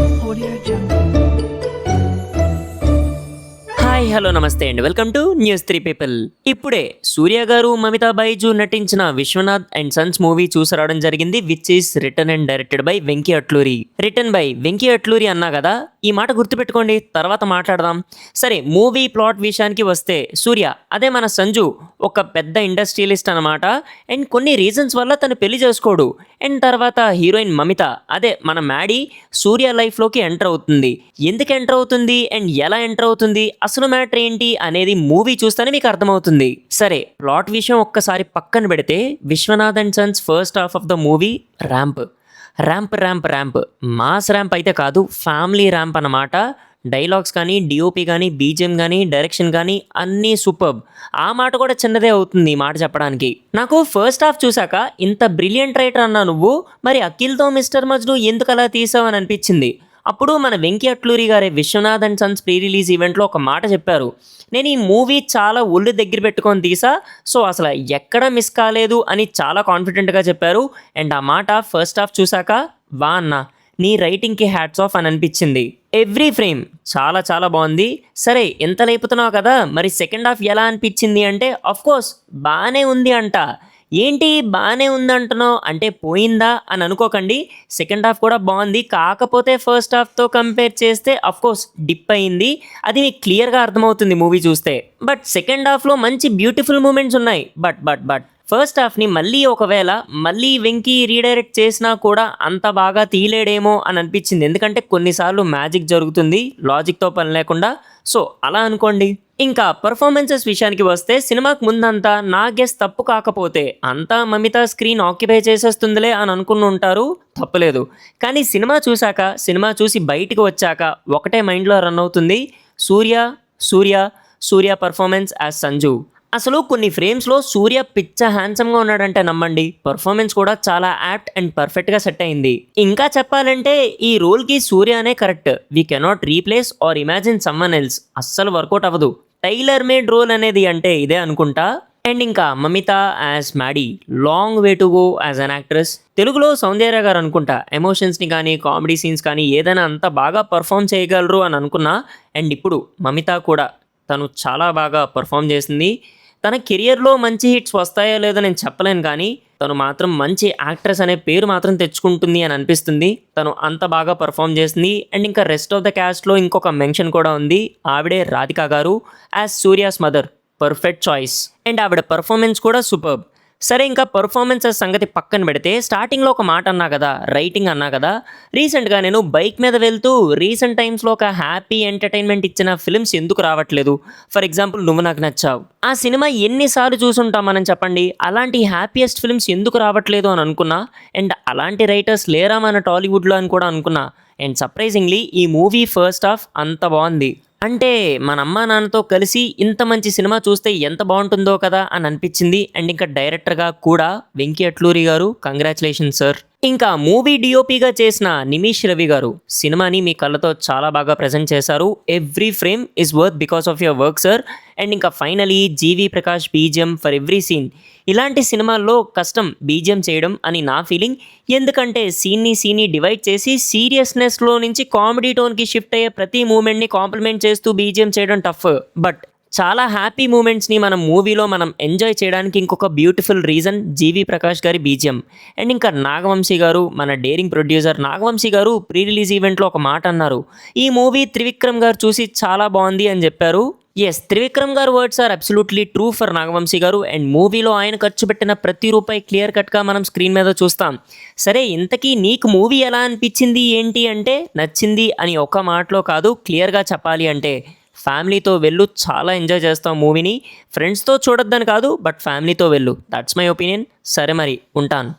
Audio Jungle. Hi hello నమస్తే అండి, welcome to news 3 people. ఇప్పుడే సూర్య గారు మమితా బైజు నటించిన విశ్వనాథ్ అండ్ సన్స్ మూవీ చూసి రావడం జరిగింది, which is return and directed by Venky Atluri. Written by Venky Atluri అన్నా కదా, ఈ మాట గుర్తుపెట్టుకోండి, తర్వాత మాట్లాడదాం. సరే, మూవీ ప్లాట్ విషయానికి వస్తే సూర్య అదే మన సంజు ఒక పెద్ద ఇండస్ట్రియలిస్ట్ అనమాట. అండ్ కొన్ని రీజన్స్ వల్ల తను పెళ్లి చేసుకోడు. అండ్ తర్వాత హీరోయిన్ మమిత అదే మన మ్యాడీ సూర్య లైఫ్లోకి ఎంటర్ అవుతుంది. ఎందుకు ఎంటర్ అవుతుంది అండ్ ఎలా ఎంటర్ అవుతుంది, అసలు మ్యాటర్ ఏంటి అనేది మూవీ చూస్తేనే మీకు అర్థమవుతుంది. సరే, ప్లాట్ విషయం ఒక్కసారి పక్కన పెడితే Vishwanath and Sons first half of the movie ramp ramp ramp ramp mass ramp అయితే కాదు, ఫ్యామిలీ ర్యాంప్ అన్నమాట. డైలాగ్స్ కానీ, డిఓపి కానీ, బీజిఎం కానీ, డైరెక్షన్ కానీ అన్నీ సూపర్బ్. ఆ మాట కూడా చిన్నదే అవుతుంది ఈ మాట చెప్పడానికి. నాకు ఫస్ట్ హాఫ్ చూశాక ఇంత బ్రిలియంట్ రైటర్ అన్నా నువ్వు, మరి అఖిల్తో మిస్టర్ మజ్ను ఎందుకు అలా తీసావు అని అనిపించింది. అప్పుడు మన వెంకీ అట్లూరి గారే Vishwanath and Sons pre release ఈవెంట్లో ఒక మాట చెప్పారు, నేను ఈ మూవీ చాలా ఒళ్ళు దగ్గర పెట్టుకొని తీసా, సో అసలు ఎక్కడ మిస్ కాలేదు అని చాలా కాన్ఫిడెంట్గా చెప్పారు. అండ్ ఆ మాట ఫస్ట్ హాఫ్ చూశాక వా అన్న నీ రైటింగ్కి హ్యాట్స్ ఆఫ్ అని అనిపించింది. ఎవ్రీ ఫ్రేమ్ చాలా చాలా బాగుంది. సరే, ఎంత లేపుతున్నావు కదా, మరి సెకండ్ హాఫ్ ఎలా అనిపించింది అంటే కోర్స్ బాగానే ఉంది అంట. ఏంటి బాగానే ఉందంటున్నావు అంటే పోయిందా అని అనుకోకండి, సెకండ్ హాఫ్ కూడా బాగుంది. కాకపోతే ఫస్ట్ హాఫ్తో కంపేర్ చేస్తే కోర్స్ డిప్ అయింది, అది మీకు క్లియర్గా అర్థమవుతుంది మూవీ చూస్తే. బట్ సెకండ్ హాఫ్లో మంచి బ్యూటిఫుల్ మూమెంట్స్ ఉన్నాయి. బట్ ఫస్ట్ హాఫ్ని మళ్ళీ వెంకీ రీడైరెక్ట్ చేసినా కూడా అంత బాగా తీయలేడేమో అని అనిపించింది. ఎందుకంటే కొన్నిసార్లు మ్యాజిక్ జరుగుతుంది లాజిక్తో పని లేకుండా, సో అలా అనుకోండి. ఇంకా పర్ఫార్మెన్సెస్ విషయానికి వస్తే సినిమాకి ముందంతా నా గెస్ తప్పు కాకపోతే అంతా మమితా స్క్రీన్ ఆక్యుపై చేసేస్తుందిలే అని అనుకుని ఉంటారు, తప్పులేదు. కానీ సినిమా చూసి బయటికి వచ్చాక ఒకటే మైండ్లో రన్ అవుతుంది, సూర్య పర్ఫార్మెన్స్ యాజ్ సంజు. అసలు కొన్ని ఫ్రేమ్స్లో సూర్య పిచ్చ హ్యాండ్సమ్గా ఉన్నాడంటే నమ్మండి, పర్ఫార్మెన్స్ కూడా చాలా యాప్ట్ అండ్ పర్ఫెక్ట్గా సెట్ అయింది. ఇంకా చెప్పాలంటే ఈ రోల్కి సూర్యనే correct. We cannot replace or imagine someone else. అస్సలు వర్కౌట్ అవ్వదు. టైలర్ మేడ్ రోల్ అనేది అంటే ఇదే అనుకుంటా. అండ్ ఇంకా Mamitha as Maddy, long way to go as an actress. తెలుగులో సౌందర్య గారు అనుకుంటా ఎమోషన్స్ని కానీ కామెడీ సీన్స్ కానీ ఏదైనా అంత బాగా పర్ఫామ్ చేయగలరు అని అనుకున్నా. అండ్ ఇప్పుడు మమిత కూడా తను చాలా బాగా పర్ఫామ్ చేసింది. తన కెరియర్లో మంచి హిట్స్ వస్తాయో లేదో నేను చెప్పలేను, కానీ తను మాత్రం మంచి యాక్ట్రెస్ అనే పేరు మాత్రం తెచ్చుకుంటుంది అని అనిపిస్తుంది. తను అంత బాగా పర్ఫామ్ చేసింది. అండ్ ఇంకా రెస్ట్ ఆఫ్ ద క్యాస్ట్లో ఇంకొక మెన్షన్ కూడా ఉంది, ఆవిడే రాధిక గారు as Surya's mother, perfect choice. And ఆవిడ పర్ఫార్మెన్స్ కూడా సూపర్బ్. సరే, ఇంకా పర్ఫార్మెన్సెస్ సంగతి పక్కన పెడితే స్టార్టింగ్లో ఒక మాట అన్నా కదా, రైటింగ్ అన్నా కదా. రీసెంట్గా నేను బైక్ మీద వెళ్తూ రీసెంట్ టైమ్స్లో ఒక హ్యాపీ ఎంటర్టైన్మెంట్ ఇచ్చిన ఫిల్మ్స్ ఎందుకు రావట్లేదు, ఫర్ ఎగ్జాంపుల్ నువ్వు నాకు నచ్చావు, ఆ సినిమా ఎన్నిసార్లు చూసుంటాం మనం చెప్పండి, అలాంటి హ్యాపీయెస్ట్ ఫిల్మ్స్ ఎందుకు రావట్లేదు అని అనుకున్నా. అండ్ అలాంటి రైటర్స్ లేరా మన టాలీవుడ్లో అని కూడా అనుకున్నా. అండ్ సర్ప్రైజింగ్లీ ఈ మూవీ ఫస్ట్ హాఫ్ అంత బాగుంది. అంటే మన అమ్మా నాన్నతో కలిసి ఇంత మంచి సినిమా చూస్తే ఎంత బాగుంటుందో కదా అని అనిపించింది. అండ్ ఇంకా డైరెక్టర్గా కూడా వెంకీ అట్లూరి గారు, కంగ్రాచులేషన్ సార్. ఇంకా మూవీ డిఓపిగా చేసిన నిమిష్ రవి గారు సినిమాని మీ కళ్ళతో చాలా బాగా ప్రజెంట్ చేశారు. Every frame is worth because of your work sir. And ఇంకా finally GV Prakash BGM for every scene. ఇలాంటి సినిమాల్లో కష్టం బీజిఎం చేయడం అని నా ఫీలింగ్. ఎందుకంటే సీన్ని డివైడ్ చేసి సీరియస్నెస్లో నుంచి కామెడీ టోన్కి షిఫ్ట్ అయ్యే ప్రతి మూమెంట్ని కాంప్లిమెంట్ చేస్తూ బీజిఎం చేయడం టఫ్. బట్ చాలా హ్యాపీ మూమెంట్స్ని మనం మూవీలో ఎంజాయ్ చేయడానికి ఇంకొక బ్యూటిఫుల్ రీజన్ జీవి ప్రకాష్ గారి బీజిఎం. అండ్ ఇంకా నాగవంశీ గారు, మన డేరింగ్ ప్రొడ్యూసర్ నాగవంశీ గారు ప్రీ రిలీజ్ ఈవెంట్లో ఒక మాట అన్నారు, ఈ మూవీ త్రివిక్రమ్ గారు చూసి చాలా బాగుంది అని చెప్పారు. ఎస్, త్రివిక్రమ్ గారు words are absolutely true for Nagavamsi గారు. అండ్ మూవీలో ఆయన ఖర్చు పెట్టిన ప్రతి రూపాయి క్లియర్ కట్గా మనం స్క్రీన్ మీద చూస్తాం. సరే, ఇంతకీ నీకు మూవీ ఎలా అనిపించింది ఏంటి అంటే, నచ్చింది అని ఒక మాటలో కాదు, క్లియర్గా చెప్పాలి అంటే ఫ్యామిలీతో వెళ్ళు, చాలా ఎంజాయ్ చేస్తాం మూవీని. ఫ్రెండ్స్తో చూడొద్దని కాదు, బట్ ఫ్యామిలీతో వెళ్ళు. That's my opinion. సరే మరి ఉంటాను.